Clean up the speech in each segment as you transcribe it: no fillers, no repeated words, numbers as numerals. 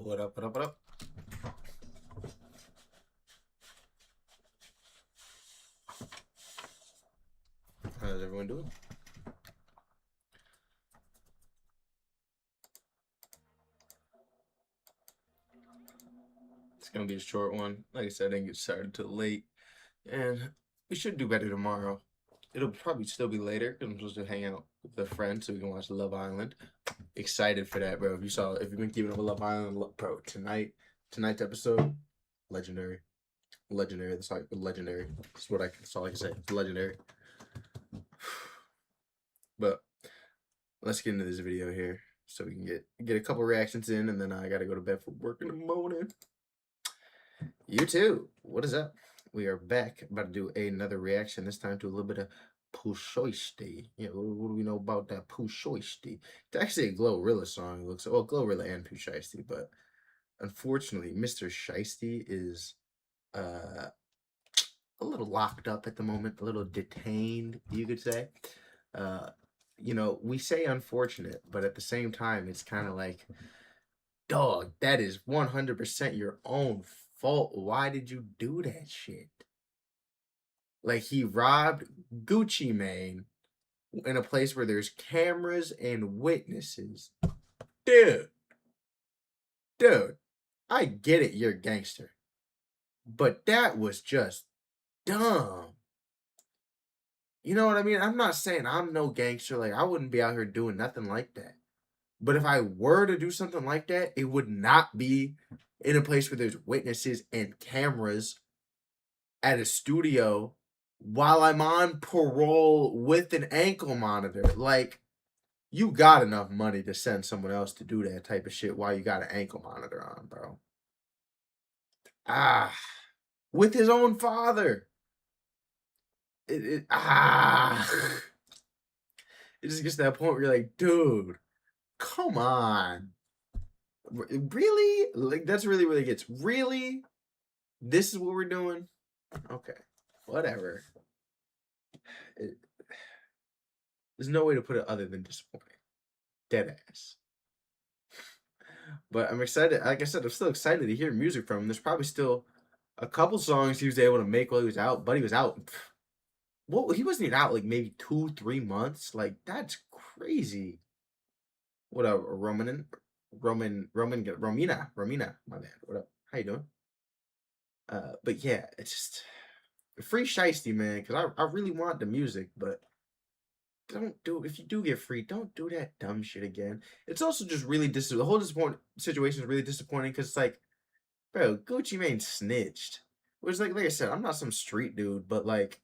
What up, what up, what up? How's everyone doing? It's gonna be a short one. Like I said, I didn't get started till late. And we should do better tomorrow. It'll probably still be later because I'm supposed to hang out with a friend so we can watch Love Island. Excited for that, bro. If you've been keeping up with Love Island, bro, tonight's episode, legendary. Legendary. That's like legendary. That's all I can say. It's legendary. But let's get into this video here so we can get a couple reactions in, and then I gotta go to bed for work in the morning. You too. What is up? We are back, about to do another reaction. This time to a little bit of Pushoisty. Yeah, what do we know about that Pushoisty? It's actually a Glorilla song. It looks well, Glorilla and Pushoisty, but unfortunately, Mr. Shiesty is a little locked up at the moment, a little detained, you could say. Uh, we say unfortunate, but at the same time, it's kind of like, dog, that is 100% your own fault. Why did you do that shit? Like, he robbed Gucci Mane in a place where there's cameras and witnesses. Dude, I get it, you're a gangster. But that was just dumb. You know what I mean? I'm not saying I'm no gangster. Like, I wouldn't be out here doing nothing like that. But if I were to do something like that, it would not be in a place where there's witnesses and cameras at a studio while I'm on parole with an ankle monitor. Like, you got enough money to send someone else to do that type of shit while you got an ankle monitor on, bro. With his own father. It just gets to that point where you're like, dude, come on. Really? Like, that's really gets. Really? This is what we're doing? Okay. Whatever. There's no way to put it other than disappointing. Dead ass. But I'm excited. Like I said, I'm still excited to hear music from him. There's probably still a couple songs he was able to make while he was out, but he was out. Well, he wasn't even out like maybe 2-3 months. Like, that's crazy. What up, Romina? My bad. What up? How you doing? But yeah, it's just free Shiesty, man, because I really want the music, but don't do, if you do get free, don't do that dumb shit again. It's also just really the whole disappointing situation is really disappointing because it's like, bro, Gucci Mane snitched. Which, like I said, I'm not some street dude, but like,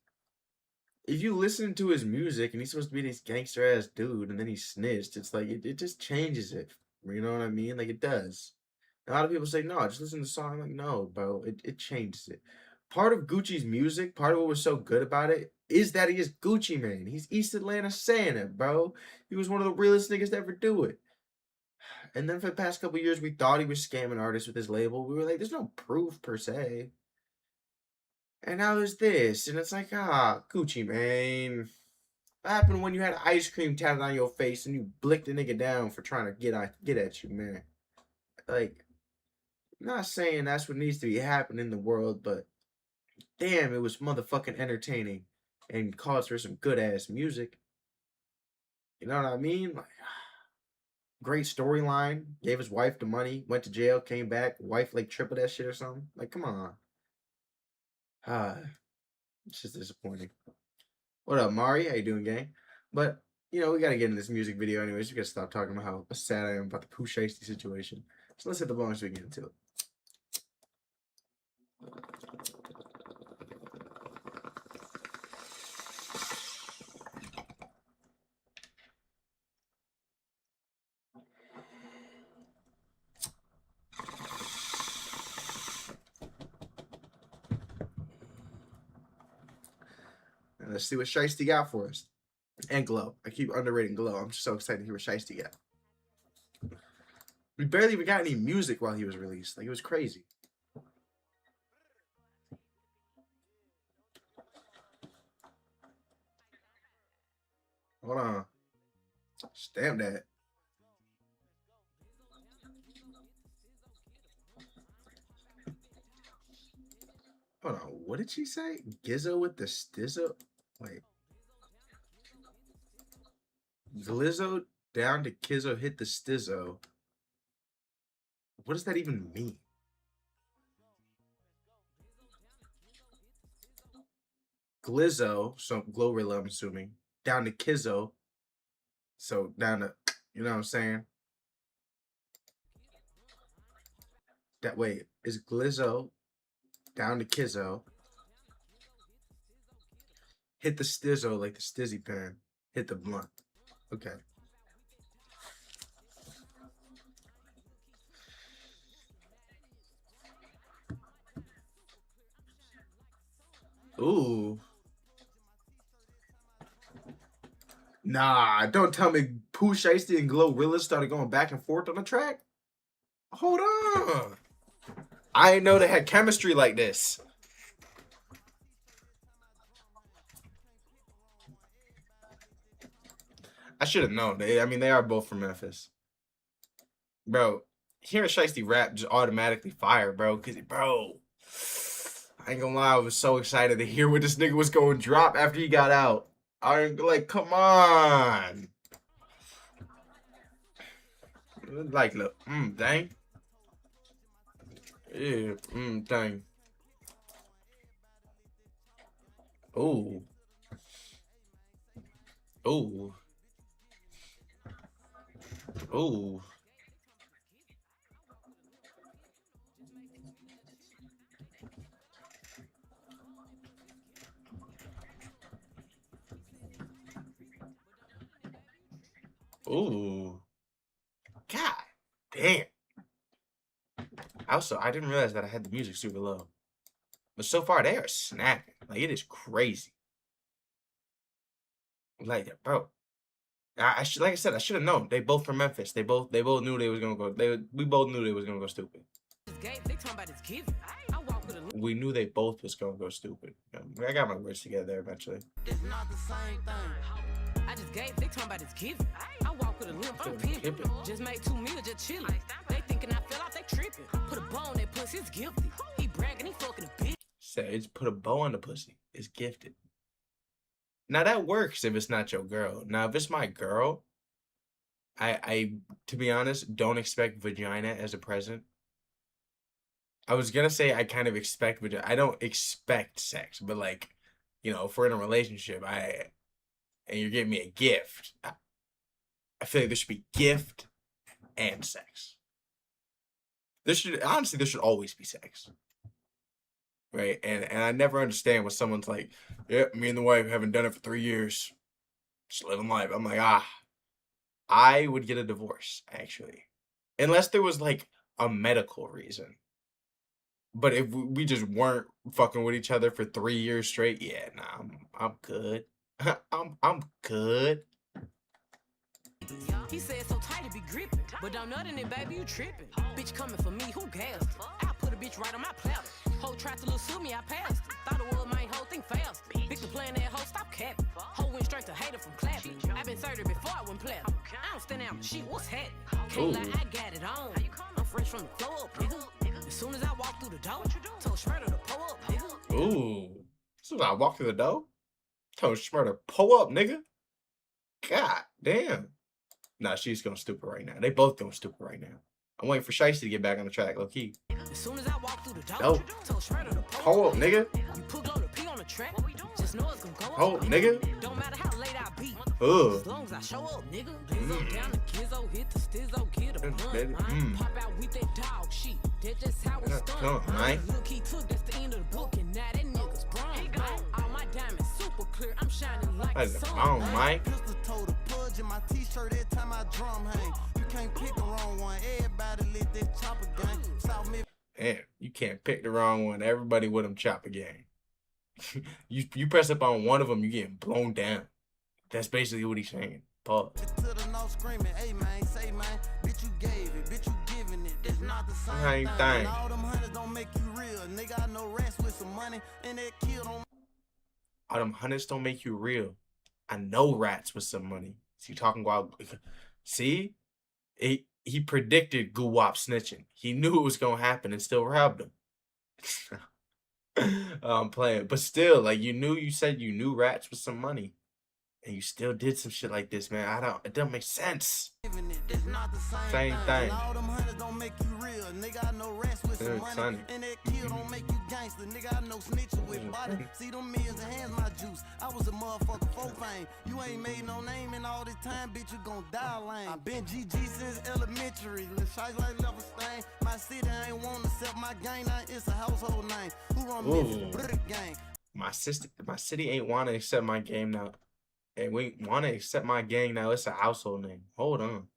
if you listen to his music and he's supposed to be this gangster ass dude and then he snitched, it's like it just changes it. You know what I mean? Like, it does. A lot of people say, no, just listen to the song. I'm like, no, bro, it changes it. Part of Gucci's music, part of what was so good about it, is that he is Gucci Mane. He's East Atlanta saying it, bro. He was one of the realest niggas to ever do it. And then for the past couple years, we thought he was scamming artists with his label. We were like, there's no proof per se. And now there's this, and it's like, Gucci Mane. What happened when you had ice cream tatted on your face and you blicked a nigga down for trying to get at you, man? Like, I'm not saying that's what needs to be happening in the world, but damn, it was motherfucking entertaining and calls for some good ass music. You know what I mean? Like, great storyline. Gave his wife the money, went to jail, came back. Wife like tripled that shit or something. Like, come on. It's just disappointing. What up, Mari? How you doing, gang? But we gotta get in this music video anyways. We gotta stop talking about how sad I am about the Pooh Shiesty situation. So let's hit the bonus so we get into it. And let's see what Shiesty got for us. And Glow. I keep underrating Glow. I'm just so excited to hear what Shiesty got. We barely even got any music while he was released. Like, it was crazy. Hold on. Stamp that. Hold on, what did she say? Gizzo with the stizzo? Wait, Glizzo down to Kizzo hit the stizzo. What does that even mean? Glizzo, so Glorilla, I'm assuming, down to Kizzo, so down to, you know what I'm saying? That way is Glizzo down to Kizzo, hit the stizzo like the stizzy pen, hit the blunt. Okay. Ooh. Nah, don't tell me Pooh Shiesty and Glorilla started going back and forth on the track. Hold on. I didn't know they had chemistry like this. I should have known. I mean, they are both from Memphis. Bro, hearing Shiesty rap just automatically fire, bro. Cause bro, I ain't gonna lie, I was so excited to hear what this nigga was going to drop after he got out. I'm like, come on. Like, look, dang. Yeah, dang. Ooh. Ooh. Ooh. Ooh. God damn. Also, I didn't realize that I had the music super low. But so far, they are snapping. Like, it is crazy. Like, bro. I should, like I said, I should have known. They both from Memphis. They both knew they was gonna go. We both knew they was gonna go stupid. We knew they both was gonna go stupid. I got my words together eventually. It's not the same thing. I just gave. They talking about it's giving. I walk with a limp. I'm pimping. Just made 2 meals, just chilling. They thinking I fell off. They tripping. Put a bow on that pussy. It's gifted. He bragging. He fucking a bitch. Sage, put a bow on the pussy. It's gifted. Now that works if it's not your girl. Now if it's my girl, I to be honest, don't expect vagina as a present. I was gonna say I kind of expect vagina. I don't expect sex, but like, you know, if we're in a relationship, and you're giving me a gift, I feel like there should be gift and sex. There should always be sex. Right? And I never understand when someone's like, yeah, me and the wife haven't done it for 3 years. Just living life. I'm like, I would get a divorce, actually. Unless there was like a medical reason. But if we just weren't fucking with each other for 3 years straight, yeah, nah, I'm good. I'm good. He said so tight to be gripping, but don't nothing it, baby, you tripping. Bitch coming for me, who gassed it? I put a bitch right on my platter. Ho tried to little sue me, I passed it. Thought it was my whole thing fast. Victor playing that hoe, stop capping. Ho went straight to hater from clapping. I been 30 before I went platinum. I don't stand out the shit, what's happening? Can't lie, I got it on. I'm fresh from the flow up, nigga. As soon as I walk through the door, told Schmurder to pull up, nigga. Ooh. As soon as I walk through the door, told Schmurder pull up, nigga. God damn. Nah, she's going stupid right now. They both going stupid right now. I'm waiting for Shiesty to get back on the track, low key. As soon as I walk through the door, told Schmurder to pull up, nigga. You put low to pee on the track. Just know it's gonna go up, nigga. Don't matter how late I be. As long as I show up, nigga. Glizzo down the Gizzo, hit the stizzo, get a blunt. Pop out with that dog shit. That's just how it's done. Look, he took, that's the end of the book, and now that nigga's sprung. All my diamonds super clear, I'm shining like the sun. Oh, Mike. Pistol toe the pudge in my t-shirt every time I drum hang. You can't pick the wrong one. Everybody lit that chopper gang. South Mid. Damn, you can't pick the wrong one. Everybody with them chopper gang. you press up on one of them, you getting blown down. That's basically what he's saying. Pause. Hey, man, say, man, bitch, you gave it, bitch, you giving it. It's not the same thing. All them hunters don't make you real. Nigga, I know rats with some money, and that kill don't. All them hunters don't make you real. I know rats with some money. See, talking about, see, he predicted Guwap snitching. He knew it was gonna happen and still robbed him. I'm playing, but still, like you said you knew rats with some money, and you still did some shit like this, man. It don't make sense. It's not the same Same thing. And thing. all them hunters don't make you real. Nigga, I know rats with some money. Sonny. And that kill don't make you gangster. Nigga, I know snitcher with body. See them millions and hands my juice. I was a motherfucker for fame. You ain't made no name in all this time, bitch. You gon' die lame. I been GG since elementary. Lil' Shice like level stain. My city ain't wanna accept my gang. Now it's a household name. Who run Memphis? Brother gang. My city ain't wanna accept my game now. And we wanna accept my gang now. It's a household name. Hold on.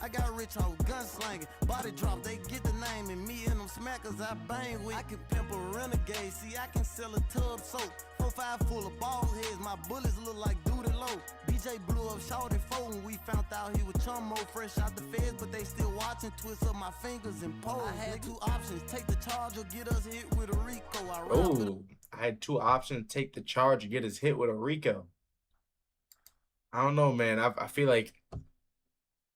I got rich on gunslanging, body drop, they get the name, and me and them smackers I bang with. I can pimp a renegade, see I can sell a tub soap. 4-5 full of ball heads, my bullets look like duty low. BJ blew up shorty 4 when we found out he was chummo fresh out the feds, but they still watching, twist up my fingers and pose. I had 2 options, take the charge or get us hit with a Rico. I had 2 options, take the charge or get us hit with a Rico. I don't know, man. I feel like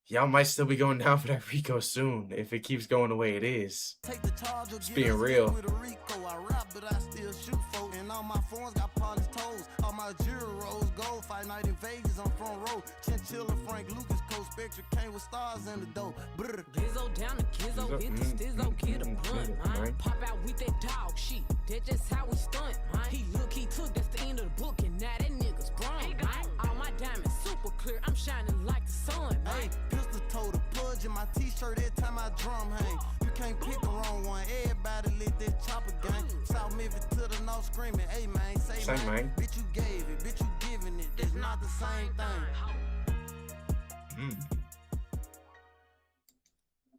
y'all might still be going down for that Rico soon if it keeps going the way it is. Take the charge or Just get being us real. Hit with a Rico. I rap, but I still shoot folk. And all my phones got polished toes. All my jewelry rose gold. Fight night in Vegas on front row. Chinchilla, Frank Lucas, Coach Spectre came with stars in the dough. Brr. Gizzo down the Gizzo, hit the Stizzo, get a blunt, man. Pop out with that dog shit. That's just how we stunt, man. He took, that's the end of the book, and now that nigga's brung, man. All my diamonds super clear, I'm shining like the sun, man. Hey, pistol toe the pudge in my t-shirt every time I drum hang. You can't pick the wrong one. Everybody lit that chopper gang. South Memphis to the north screaming, hey man, say man. Bitch you gave it, bitch you giving it. It's not the same thing.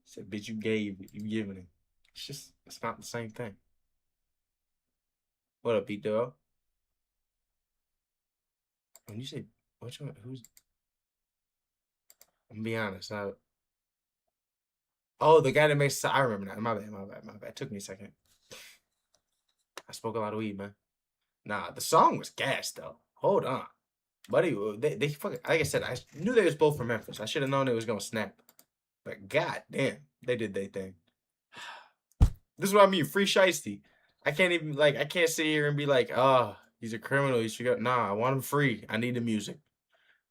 Said, bitch, you gave it, you giving it. It's not the same thing. What up, Pete Dog? When you say, which one, who's, I'm gonna be honest, oh, the guy that makes, I remember now, my bad, took me a second. I spoke a lot of weed, man. Nah, the song was gas, though. Hold on. Buddy, they fucking, like I said, I knew they was both from Memphis. I should have known it was gonna snap. But god damn, they did their thing. This is what I mean, free shiesty. I can't even, like, I can't sit here and be like, oh, he's a criminal, he should go. Nah, I want him free. I need the music.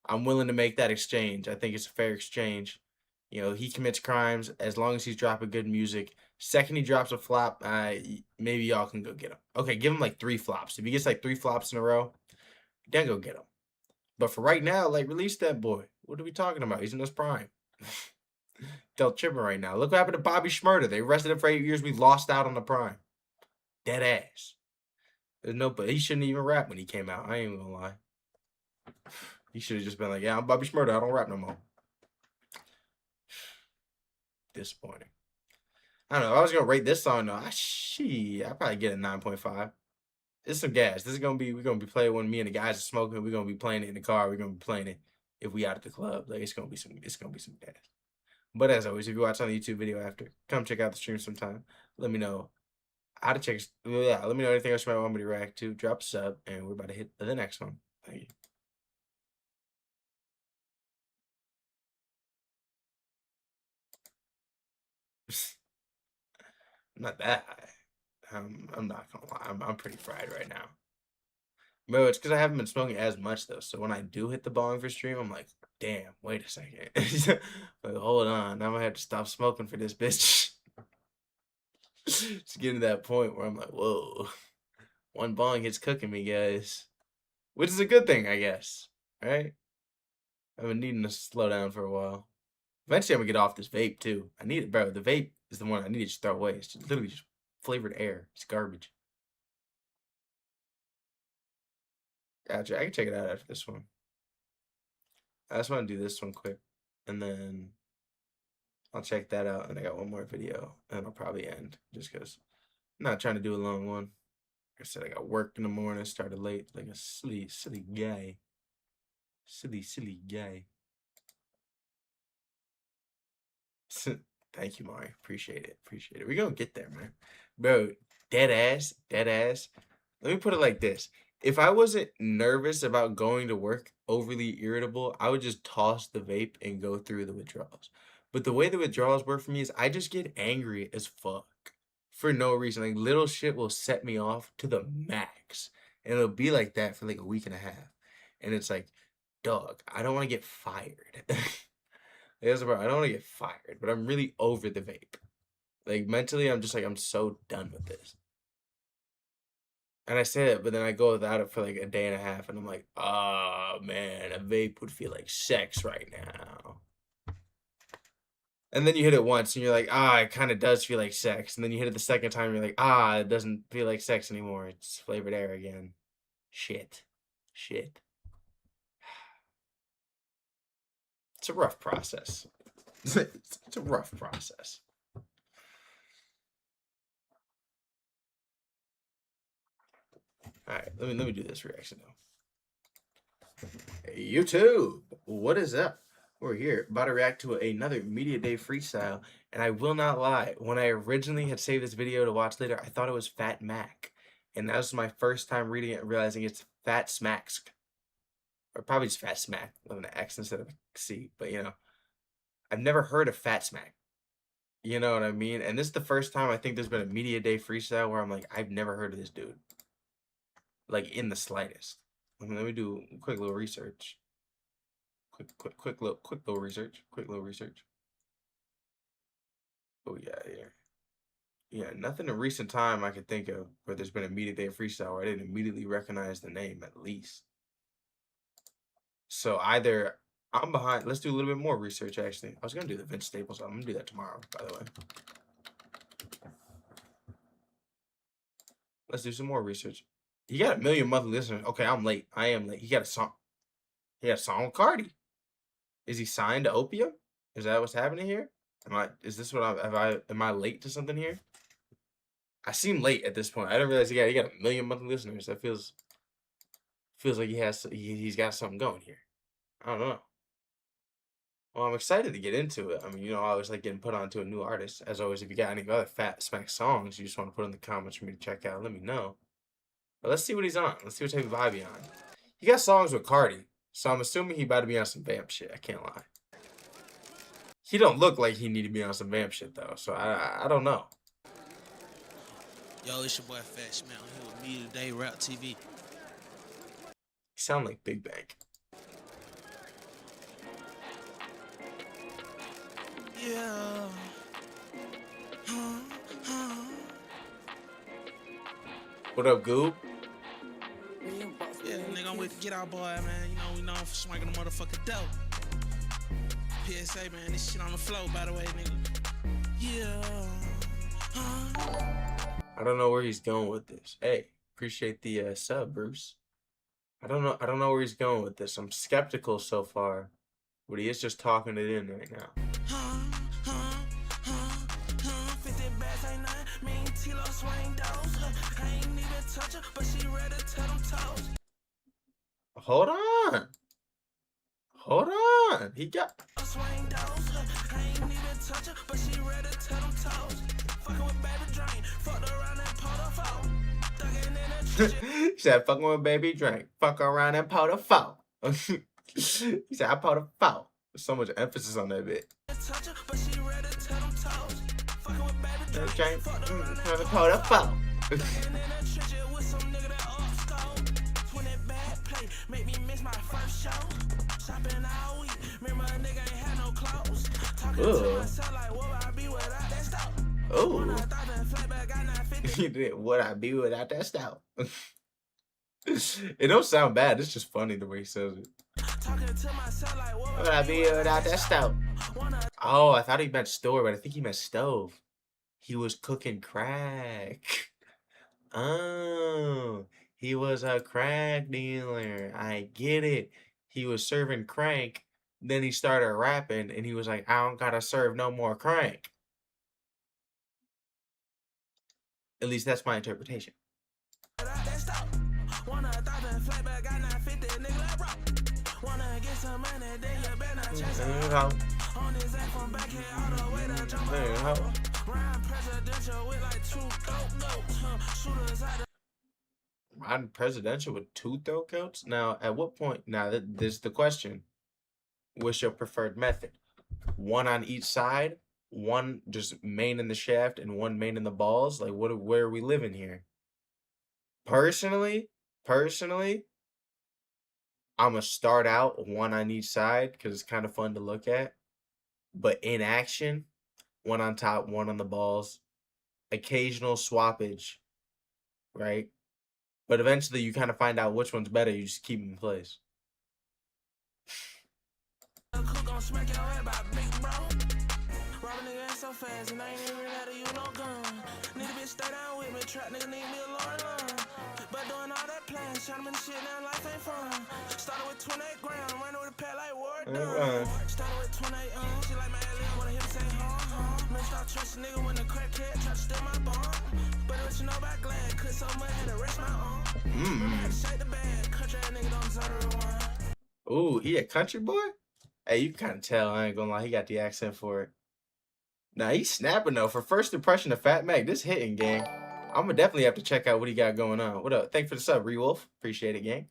I'm willing to make that exchange. I think it's a fair exchange. You know, he commits crimes as long as he's dropping good music. Second he drops a flop, maybe y'all can go get him. Okay, give him like 3 flops. If he gets like 3 flops in a row, then go get him. But for right now, like, release that boy. What are we talking about? He's in his prime. Del tripping right now. Look what happened to Bobby Shmurda. They arrested him for 8 years. We lost out on the prime. Dead ass. There's no, but he shouldn't even rap when he came out. I ain't gonna lie. He should have just been like, yeah, I'm Bobby Shmurda. I don't rap no more. Disappointing. I don't know. I was gonna rate this song though. I probably get a 9.5. It's some gas. We're gonna be playing when me and the guys are smoking. We're gonna be playing it in the car. We're gonna be playing it if we out at the club. Like it's gonna be some gas. But as always, if you watch on the YouTube video after, come check out the stream sometime. Let me know how to check. Yeah, let me know anything else you might want me to react to. Drop a sub, and we're about to hit the next one. Thank you. I'm not that high. I'm not gonna lie. I'm pretty fried right now. Bro, it's because I haven't been smoking as much though. So when I do hit the bong for stream, I'm like, damn, wait a second. Like, hold on. I'm gonna have to stop smoking for this bitch. It's getting to that point where I'm like, whoa. One bong hits cooking me, guys. Which is a good thing, I guess. Right? I've been needing to slow down for a while. Eventually I'm gonna get off this vape too. I need it, bro. The vape is the one I need to just throw away. It's just literally just flavored air. It's garbage. Gotcha. I can check it out after this one. I just want to do this one quick, and then I'll check that out. And I got one more video, and I'll probably end just because I'm not trying to do a long one. Like I said, I got work in the morning. Started late, like a silly guy. Silly guy. Thank you, Mari. Appreciate it. We're gonna get there, man. Bro, dead ass. Let me put it like this. If I wasn't nervous about going to work, overly irritable, I would just toss the vape and go through the withdrawals. But the way the withdrawals work for me is I just get angry as fuck for no reason. Like, little shit will set me off to the max. And it'll be like that for like a week and a half. And it's like, dog, I don't want to get fired. That's about, I don't want to get fired, but I'm really over the vape. Like, mentally, I'm just like, I'm so done with this. And I say that, but then I go without it for like a day and a half, and I'm like, oh man, a vape would feel like sex right now. And then you hit it once, and you're like, ah, it kind of does feel like sex. And then you hit it the second time, and you're like, ah, it doesn't feel like sex anymore. It's flavored air again. Shit. It's a rough process. It's a rough process. All right, let me do this reaction though. Hey, YouTube, what is up? We're here about to react to another Media Day freestyle, and I will not lie. When I originally had saved this video to watch later, I thought it was Fat Mac, and that was my first time reading it and realizing it's Fat Smacks, or probably just Fat Smack with an X instead of a C. But you know, I've never heard of Fat Smack. You know what I mean? And this is the first time I think there's been a Media Day freestyle where I'm like, I've never heard of this dude. Like, in the slightest. Let me do a quick little research. Quick little research. Oh yeah, nothing in recent time I could think of where there's been a Media Day freestyle where I didn't immediately recognize the name at least. So either I'm behind. Let's do a little bit more research. Actually, I was gonna do the Vince Staples. I'm gonna do that tomorrow. By the way, let's do some more research. He got 1 million monthly listeners. Okay, I'm late. I am late. He got a song. He got a song with Cardi. Is he signed to Opium? Is that what's happening here? Am I late to something here? I seem late at this point. I didn't realize he got 1 million monthly listeners. That feels like he's got something going here. I don't know. Well, I'm excited to get into it. I mean, you know, I always like getting put onto a new artist. As always, if you got any other Fat Smack songs you just want to put in the comments for me to check out, let me know. But let's see what he's on. Let's see what type of vibe he's on. He got songs with Cardi, so I'm assuming he about to be on some vamp shit. I can't lie. He don't look like he need to be on some vamp shit though, so I don't know. Yo, it's your boy Fat Smack here with me today, Rap TV. He sound like Big Bank. Yeah. What up, Goob? Yeah, nigga, I'm with to get our boy, man. You know, we known for swinging the motherfucking dope. PSA, man, this shit on the floor, by the way, nigga. Yeah. I don't know where he's going with this. Hey, appreciate the sub, Bruce. I don't know where he's going with this. I'm skeptical so far, but he is just talking it in right now. Hold on. He got. He said, fucking with baby drink. Fuck around and pour the foul. He said, I pour the foul. There's so much emphasis on that bit. Okay. Pour the foul. Make me miss my first show. Shopping all week. Remember a nigga ain't had no clothes. Talking to myself like, what I be without that stuff? Oh. Would I be without that stout? It don't sound bad. It's just funny the way he says it. Would I be without that stout? Oh, I thought he meant store, but I think he meant stove. He was cooking crack. Oh. He was a crack dealer. I get it. He was serving crank. Then he started rapping, and he was like, I don't gotta serve no more crank. At least that's my interpretation. Riding presidential with 2 throat coats? Now, at what point? Now, this is the question. What's your preferred method? 1 on each side, one just main in the shaft and one main in the balls? Like, where are we living here? Personally, I'm gonna start out one on each side because it's kind of fun to look at. But in action, one on top, one on the balls, occasional swappage, right? But eventually you kind of find out which one's better. You just keep them in place. So fast and I ain't even out of you no gun. Need a bitch stay down with me, trap nigga need me a Lord line. But doing all that plan, trying to make shit down, life ain't fun. Started with 28 grams, running with a pad like war done. Started with 28, she like my alien, wanna hit say man, start trusting nigga when the crackhead try to steal my bond. But what you know about Glad, could so much had to rest my arm. Had to shake the bag, country ass nigga don't deserve the rewind. Ooh, he a country boy? Hey, you can kind of tell, I ain't gonna lie, he got the accent for it. Nah, he's snapping though. For first impression of Fat Mac, this hitting, gang. I'm gonna definitely have to check out what he got going on. What up? Thanks for the sub, Rewolf. Appreciate it, gang.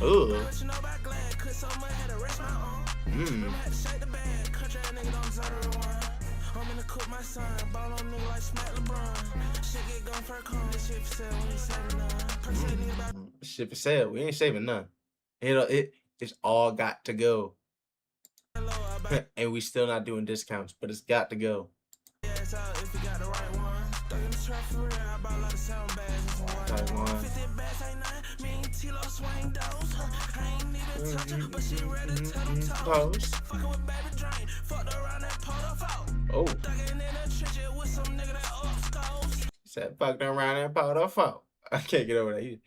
Ooh. I'm in the cook my son, ball on nigga like Smack LeBron. Shit get gone for a con, this shit for sale, we ain't saving none. Shit for sale, we ain't saving none. It's all got to go. And we still not doing discounts, but it's got to go. Yeah, it's out if you got the right one. Stuck in the trap for real, I bought a lot of sound bags. Type one. 50 bags ain't nothing, me and T-Lo swing those. I ain't need to touch her, but she ready to tell them toes. Fucking with baby drain, fucked around that pot of out. Oh. Thugging in the trenches with some nigga that upscores. Said fucked around that pot of out. I can't get over that.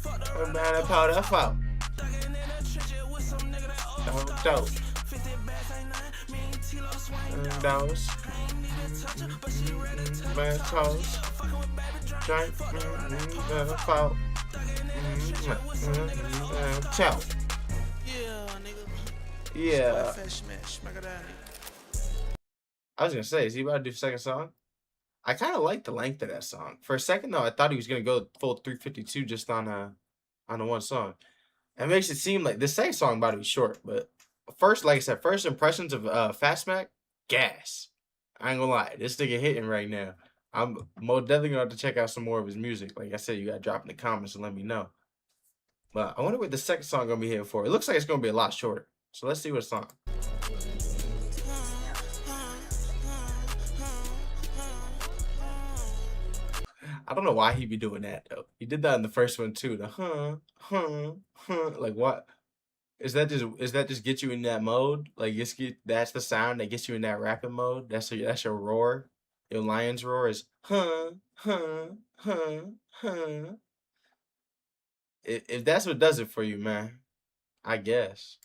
Fucked around that pot of out. Thugging in the trenches with some nigga that Those. 50 bags ain't nothing, me and T-Lo swing those. I ain't need to touch her, but she ready to tell Man, them toes. Fucking with baby drain, Drink. fucked around that pot of Out. out. Thugging in the trenches with some nigga that upscores. Ciao. Yeah, nigga. Yeah. Fat smash, smack it out. I was gonna say, is he about to do second song? I kind of like the length of that song. For a second though, I thought he was gonna go full 352 just on the one song. It makes it seem like the second song about to be short, but first, like I said, first impressions of Fat Smack, gas. I ain't gonna lie, this nigga hitting right now. I'm most definitely gonna have to check out some more of his music. Like I said, you gotta drop in the comments and let me know. But I wonder what the second song gonna be hitting for. It looks like it's gonna be a lot shorter. So let's see what song. I don't know why he be doing that though. He did that in the first one too. The like what? Is that just get you in that mode? Like that's the sound that gets you in that rapping mode. That's your roar. Your lion's roar is If that's what does it for you, man, I guess.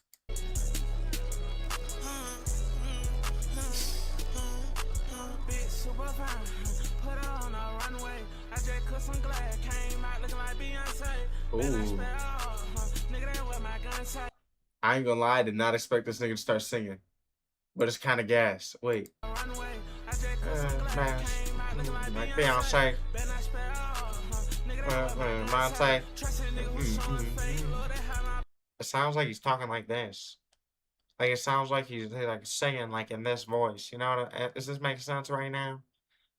Ooh. I ain't gonna lie, I did not expect this nigga to start singing. But it's kind of gas. Wait. Like Beyonce. Monte. It sounds like he's talking like this. Like it sounds like he's like singing like in this voice. You know, does this make sense right now?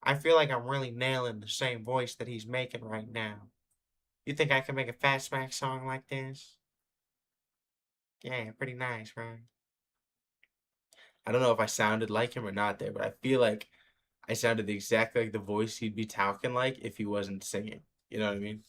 I feel like I'm really nailing the same voice that he's making right now. You think I can make a Fat Smack song like this? Yeah, pretty nice, right? I don't know if I sounded like him or not there, but I feel like I sounded exactly like the voice he'd be talking like if he wasn't singing. You know what I mean?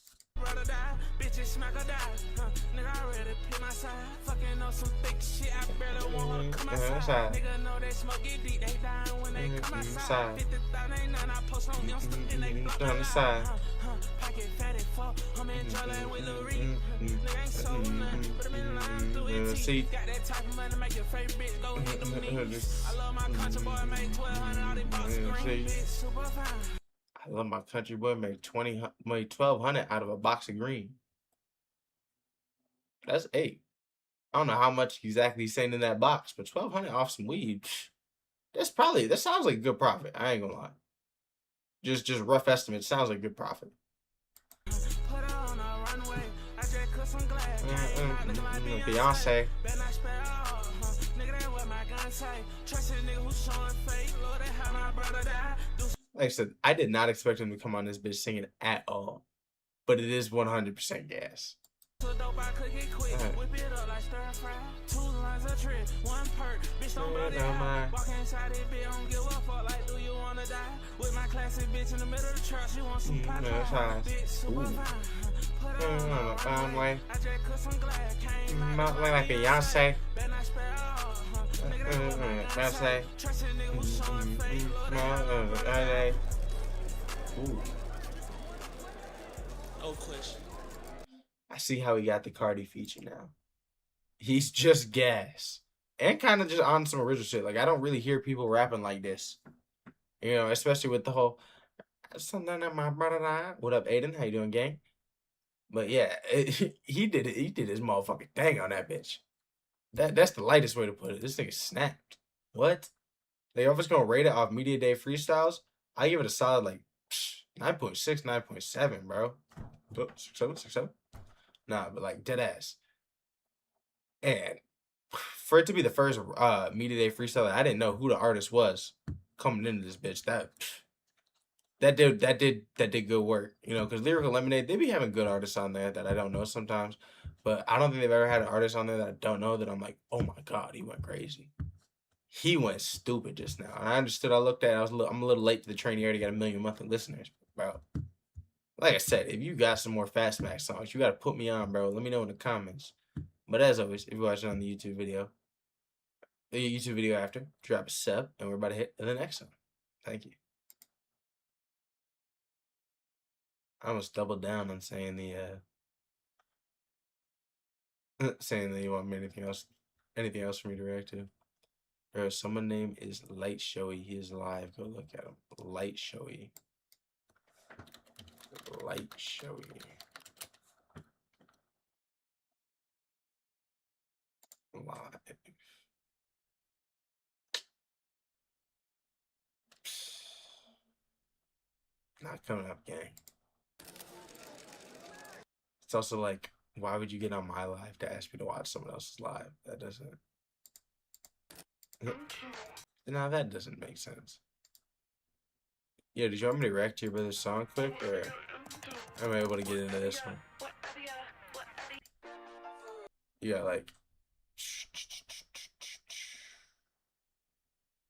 See, I love my country boy made 1,200 out of a box of green. That's 8. I don't know how much exactly he's saying in that box, but 1,200 off some weed. That sounds like a good profit. I ain't gonna lie. Just rough estimate. Sounds like good profit. Beyonce. Like I said, I did not expect him to come on this bitch singing at all, but it is 100% gas. Like Beyonce. Beyonce. No question. I see how he got the Cardi feature now. He's just gas. And kind of just on some original shit. Like, I don't really hear people rapping like this. You know, especially with the whole something that my brother died. What up, Aiden? How you doing, gang? But yeah, he did it. He did his motherfucking thing on that bitch. That's the lightest way to put it. This nigga snapped. What? They always gonna rate it off Media Day freestyles. I give it a solid like 9.6, 9.7, bro. 6.7, 6.7. Nah, but like dead ass. And for it to be the first Media Day freestyle, I didn't know who the artist was coming into this bitch. That did good work, you know, because Lyrical Lemonade, they be having good artists on there that I don't know sometimes, but I don't think they've ever had an artist on there that I don't know that I'm like, oh my god, he went crazy. He went stupid just now, and I understood. I looked at it, I'm a little late to the train. He already got 1 million monthly listeners, bro. Like I said, if you got some more Fast Max songs, you got to put me on, bro. Let me know in the comments. But as always, if you're watching on the YouTube video after, drop a sub, and we're about to hit the next one. Thank you. I almost doubled down on saying saying that you want me anything else for me to react to. Bro, someone name is Light Showy. He is live. Go look at him. Light Showy. Light Showy. Live. Not coming up, gang. It's also like, why would you get on my live to ask me to watch someone else's live? That doesn't. Now that doesn't make sense. Yeah, did you want me to react to your brother's song quick, or am I able to get into this one? You got like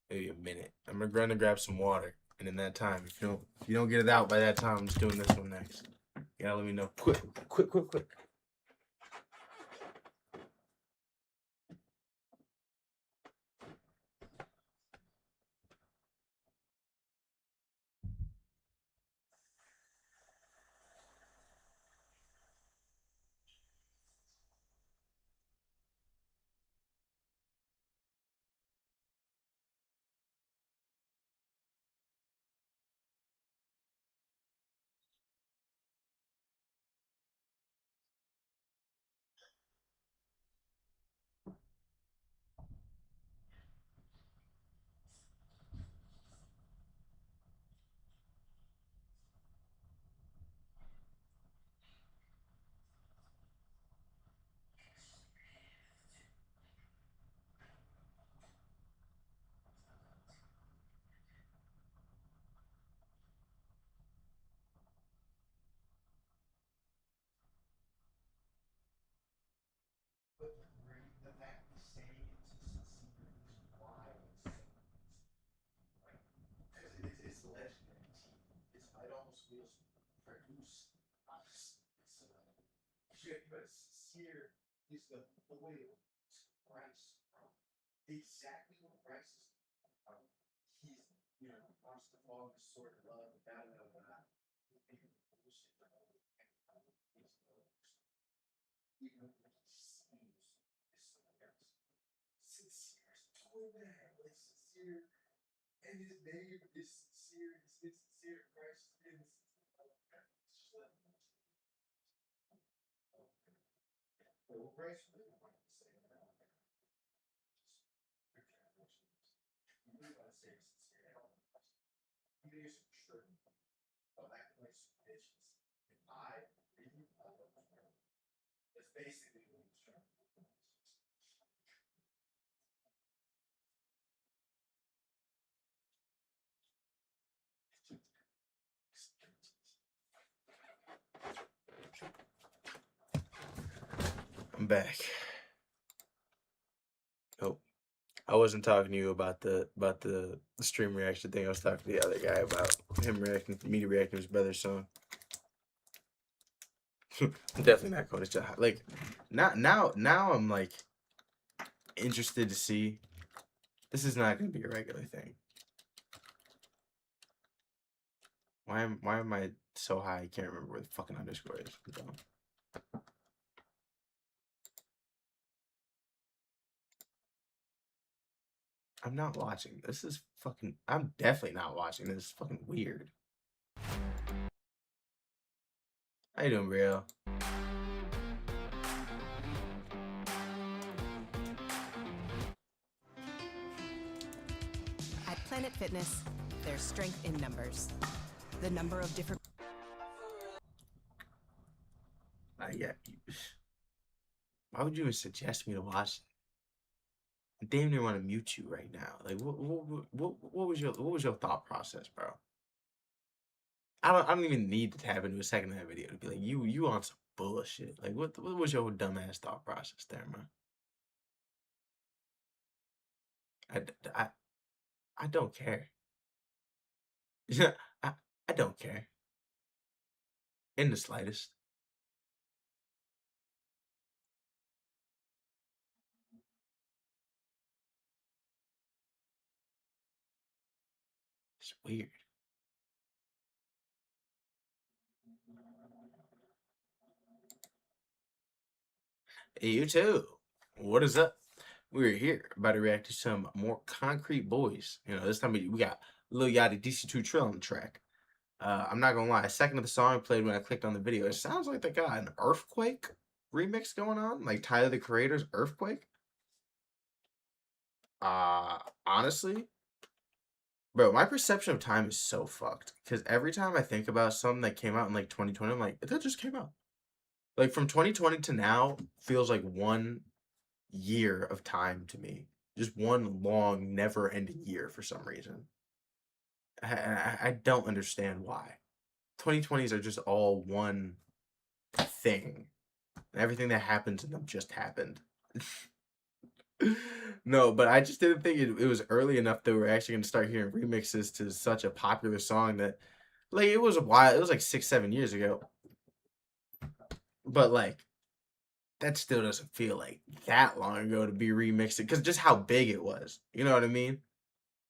maybe a minute. I'm gonna grab some water, and in that time, if you don't get it out by that time, I'm just doing this one next. You gotta let me know quick. It's legendary. It almost feels produced. Sincere is the oil. Rice. Exactly what Rice is. He's, wants to fall in sort of love, da da da da. Even when he seems sincere is totally that. It's sincere. And his name is sincere. It's insincere. Christ is. Well, Christ really wanted to say that. You really want to say sincere. Even if it's true. But acting like bitches. I really love this I'm back. Nope. I wasn't talking to you about the stream reaction thing. I was talking to the other guy about me reacting to his brother's song. I'm definitely not going to like now I'm like interested to see. This is not going to be a regular thing. Why am I so high? I can't remember where the fucking underscore is. I'm not watching. This is fucking. I'm definitely not watching. This is fucking weird. How you doing, Brielle? At Planet Fitness, there's strength in numbers. The number of different... Yeah. Why would you even suggest me to watch it? I damn near want to mute you right now. Like, what was your thought process, bro? I don't even need to tap into a second of that video to be like, you on some bullshit. Like, what was your dumbass thought process there, man? I don't care. Yeah, I don't care. In the slightest. It's weird. Hey, you too. What is up? We're here about to react to some more Concrete Boys. You know, this time we got Lil Yachty DC2 Trill on the track. I'm not gonna lie, a second of the song played when I clicked on the video. It sounds like they got an Earthquake remix going on, like Tyler the Creator's Earthquake. Honestly, bro, my perception of time is so fucked. Because every time I think about something that came out in like 2020, I'm like, that just came out. Like from 2020 to now feels like 1 year of time to me. Just one long, never-ending year for some reason. I don't understand why. 2020s are just all one thing. Everything that happens in them just happened. No, but I just didn't think it was early enough that we're actually going to start hearing remixes to such a popular song that, like, it was a while. It was like 6, 7 years ago. But, like, that still doesn't feel like that long ago to be remixed because just how big it was. You know what I mean?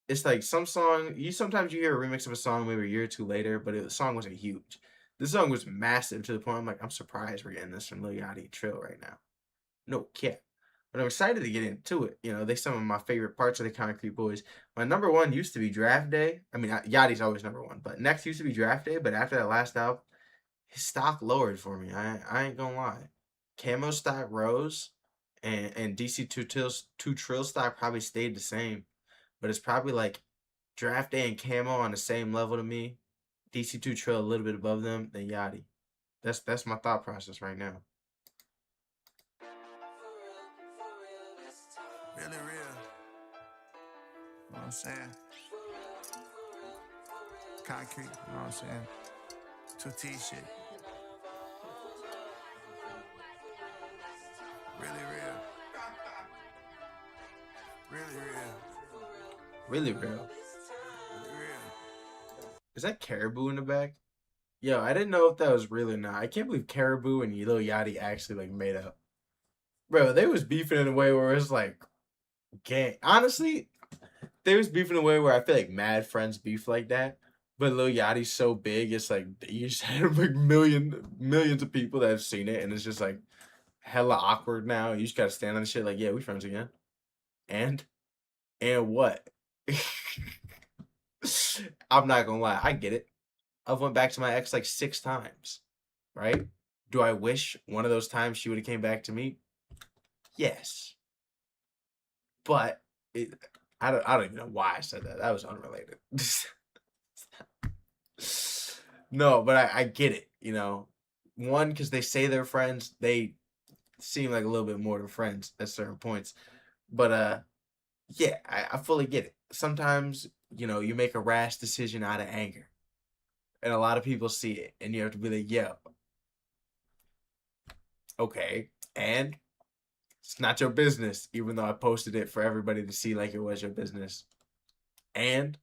It's like some song, sometimes you hear a remix of a song maybe a year or two later, but the song wasn't huge. This song was massive to the point I'm like, I'm surprised we're getting this from Lil Yachty Trill right now. No cap. But I'm excited to get into it. You know, they some of my favorite parts of the Concrete Boys. My number one used to be Draft Day. I mean, Yachty's always number one, but next used to be Draft Day. But after that last album, his stock lowered for me. I ain't gonna lie. Camo stock rose, and DC2 Trill stock probably stayed the same. But it's probably like Draft Day and Camo on the same level to me. DC2 Trill a little bit above them, then Yachty. That's my thought process right now. Really real. You know what I'm saying? Concrete, you know what I'm saying? 2T shit. Really real. Really real. Really real. Really real. Is that Caribou in the back? Yo, I didn't know if that was real or not. I can't believe Caribou and Lil Yachty actually like made up. Bro, they was beefing in a way where it's like, gang. Honestly, they was beefing in a way where I feel like mad friends beef like that. But Lil Yachty's so big, it's like you just have like millions of people that have seen it, and it's just like hella awkward now. You just gotta stand on the shit like, yeah, we friends again. And what? I'm not gonna lie, I get it. I've went back to my ex like 6 times, right? Do I wish one of those times she would have came back to me? Yes. But I don't even know why I said that. That was unrelated. No, but I get it, you know. One, because they say they're friends. They seem like a little bit more than friends at certain points. But yeah, I fully get it. Sometimes, you know, you make a rash decision out of anger. And a lot of people see it, and you have to be like, yo, okay. And it's not your business, even though I posted it for everybody to see like it was your business. And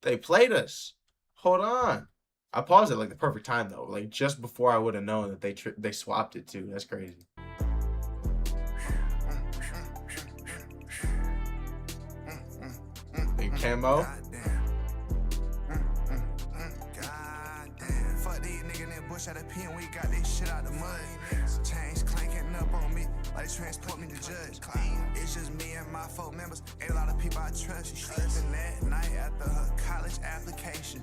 they played us. Hold on. I paused it like the perfect time though, like just before I would have known that they swapped it too. That's crazy. Big camo. Fuck these niggas in that bush out of pen, we got this shit out the mud. Chains clanking up on me, like they transport me to judge. It's just me and my 4 members, ain't a lot of people I trust. She sleeping that night after her college application.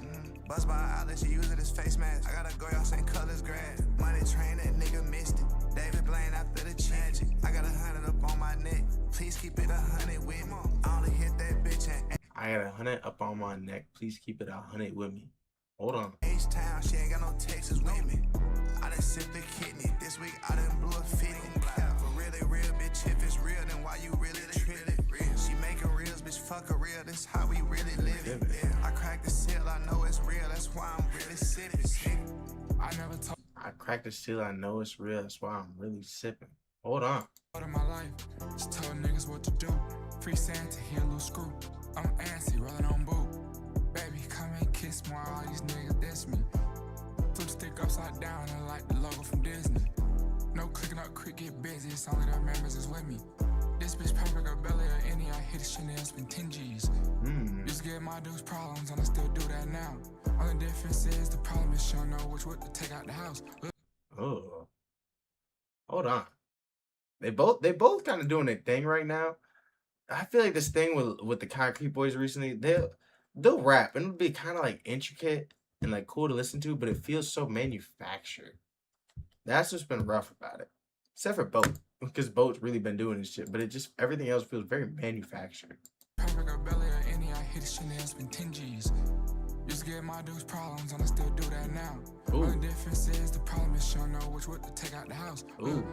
Bust biology, use it as face mask. I gotta go out St. Colors grad. Money train, that nigga missed it. David Blaine after the magic. I got 100 up on my neck. Please keep it 100 with me. I only hit that bitch and I got 100 up on my neck. Please keep it 100 with me. Hold on. H-Town, she ain't got no Texas with me. I done sipped the kidney. This week I done blew a fitting. For really real, bitch, if it's real, then why you really tripping? She making reels, bitch, fuck a real. This how we really live it. I cracked the seal, I know it's real. That's why I'm really sitting. I never told I cracked the seal, I know it's real. That's why I'm really sipping. Hold on. in my life, just tell niggas what to do. Free Santa, here a little screw. I'm antsy, rolling on boo. Baby, come and kiss me while all these niggas diss me. Flip stick upside down and like the logo from Disney. No clicking up, quick, get busy. It's only the members is with me. This bitch perfect, her belly or any. I hit Chanel, spend 10 G's. Used to get my dudes problems, and I still do that now. Only difference is the problem is she don't know which wood to take out the house. Oh. Hold on. They both kind of doing their thing right now. I feel like this thing with the Concrete Boys recently, they'll rap and it'll be kind of like intricate and like cool to listen to, but it feels so manufactured. That's what's been rough about it. Except for Boat, because Boat's really been doing this shit, but it just everything else feels very manufactured. Perfect, her belly or any. I hit Chanel, spend 10 G's. Used to get my dudes problems, and I still do that now. Only difference is the problem is she don't know which wood to take out the house. Ooh.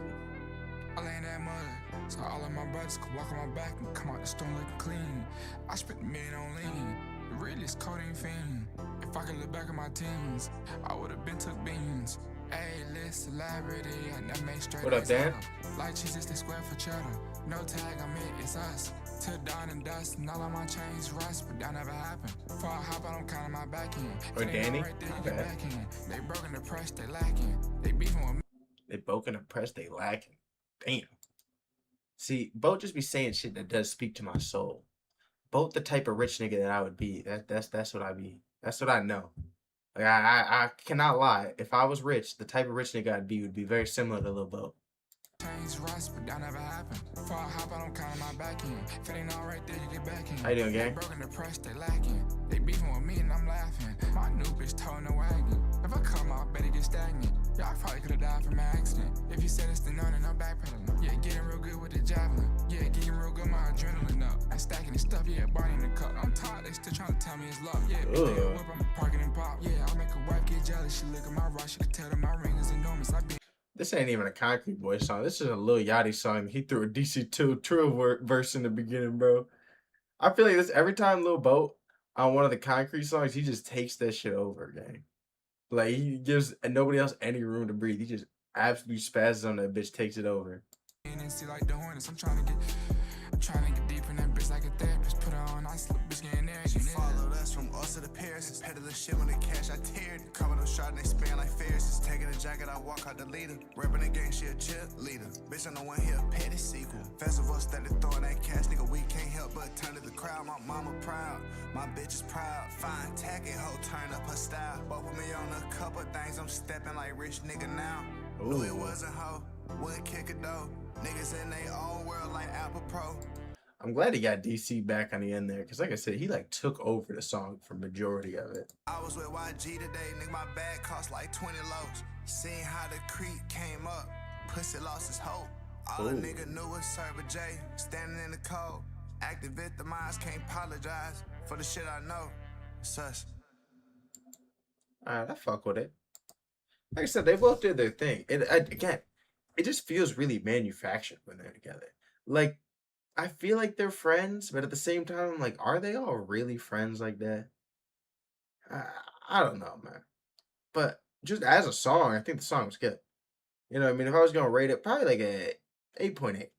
I lay in that mud, so all of my brothers could walk on my back and come out the storm looking clean. I spent $1 million on lean, the realest codeine fiend. If I could look back at my teens, I would've been took beans. A-list celebrity, and that made straight. What up, Dan? Like cheese, they square for cheddar. No tag, I'm it, it's us. Till dawn and dust, and all of my chains rust, but that never happened. Before I hop out, I'm counting my back end. Or Danny? Right there, you get back in. They broken the press, they lacking. They beefing with me. They broken the press, they lacking. Damn. See, Boat just be saying shit that does speak to my soul. Boat the type of rich nigga that I would be. That's what I be. That's what I know. Like I cannot lie. If I was rich, the type of rich nigga I'd be would be very similar to Lil Boat. Chains rust, but that never happened. Before I hop out, I'm counting my back end. If it ain't all right there, you get back in. How you doing, gang? They broken the press, they lacking. They beefing with me and I'm laughing. My new bitch towing the wagon. If I come out, bet it get stagnant. Y'all probably could've died from an accident. If you said it's the none and I'm backpedaling. Yeah, getting real good with the javelin. Yeah, getting real good, my adrenaline up. And stacking the stuff, yeah, Barney in the cup. I'm tired, they still trying to tell me it's love. Yeah, if they a whip, I'm parking and pop. Yeah, I make a wife get jealous. She look at my watch, she can tell that my ring is enormous. I be This ain't even a Concrete Boy song. This is a Lil Yachty song. He threw a DC2 Trill verse in the beginning, bro. I feel like this every time Lil Boat on one of the Concrete songs, he just takes that shit over, gang. Like he gives nobody else any room to breathe. He just absolutely spazzes on that bitch, takes it over. and see like the Hornets. I'm trying to get deep in that bitch like a therapist. Put her on ice, little bitch getting there. She followed us from us to the Paris. Head of the shit when the cash I teared. Covered up shot and they span like Ferris. Taking a jacket, I walk out the leader. Rapping the gang, she a cheerleader. Bitch, I'm the one here, petty sequel. Festival steady throwing that cash, nigga. We can't help but turn to the crowd. My mama proud, my bitch is proud. Fine, tacky hoe, turn up her style. Both with me on a couple things. I'm stepping like rich nigga now. Knew it wasn't hoe, wouldn't kick it though. Niggas in their own world like Apple Pro. I'm glad he got DC back on the end there, because like I said, he like took over the song for majority of it. I was with YG today, nigga, my bag cost like 20 lows. Seeing how the creek came up, pussy lost his hope. All a nigga knew was Server J, standing in the cold. Acting victimized, can't apologize for the shit I know. Sus. Alright, I fuck with it. Like I said, they both did their thing. And again, it just feels really manufactured when they're together. Like, I feel like they're friends, but at the same time, I'm like, are they all really friends like that? I, I don't know, man. But just as a song, I think the song was good. You know what I mean? If I was gonna rate it, probably like a 8.8.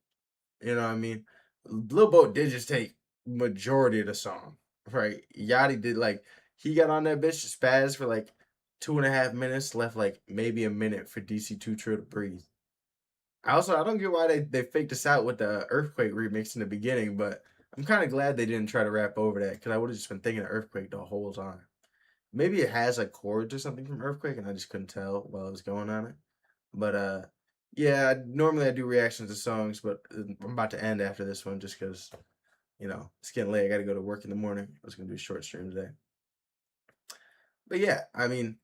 You know what I mean? Lil Boat did just take majority of the song, right? Yachty did like he got on that bitch to spaz for like 2.5 minutes, left like maybe a minute for DC2 Trill to breathe. I don't get why they faked us out with the Earthquake remix in the beginning, but I'm kind of glad they didn't try to rap over that because I would have just been thinking of Earthquake the whole time. Maybe it has like chords or something from Earthquake, and I just couldn't tell while I was going on it. But yeah, normally I do reactions to songs, but I'm about to end after this one just because it's getting late. I got to go to work in the morning. I was gonna do a short stream today. But yeah, I mean,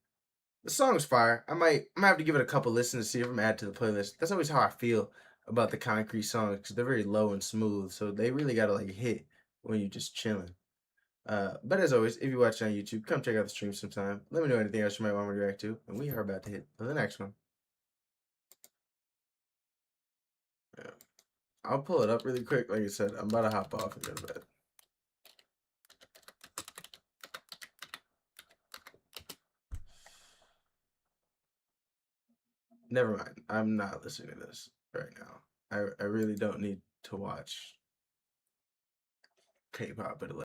the song's fire. I might have to give it a couple listens to see if I'm add to the playlist. That's always how I feel about the Concrete songs because they're very low and smooth, so they really gotta like hit when you're just chilling. But as always, if you're watching on YouTube, come check out the stream sometime. Let me know anything else you might want me to react to, and we are about to hit the next one. Yeah. I'll pull it up really quick. Like I said, I'm about to hop off and go to bed. Never mind. I'm not listening to this right now. I really don't need to watch K-pop at 11.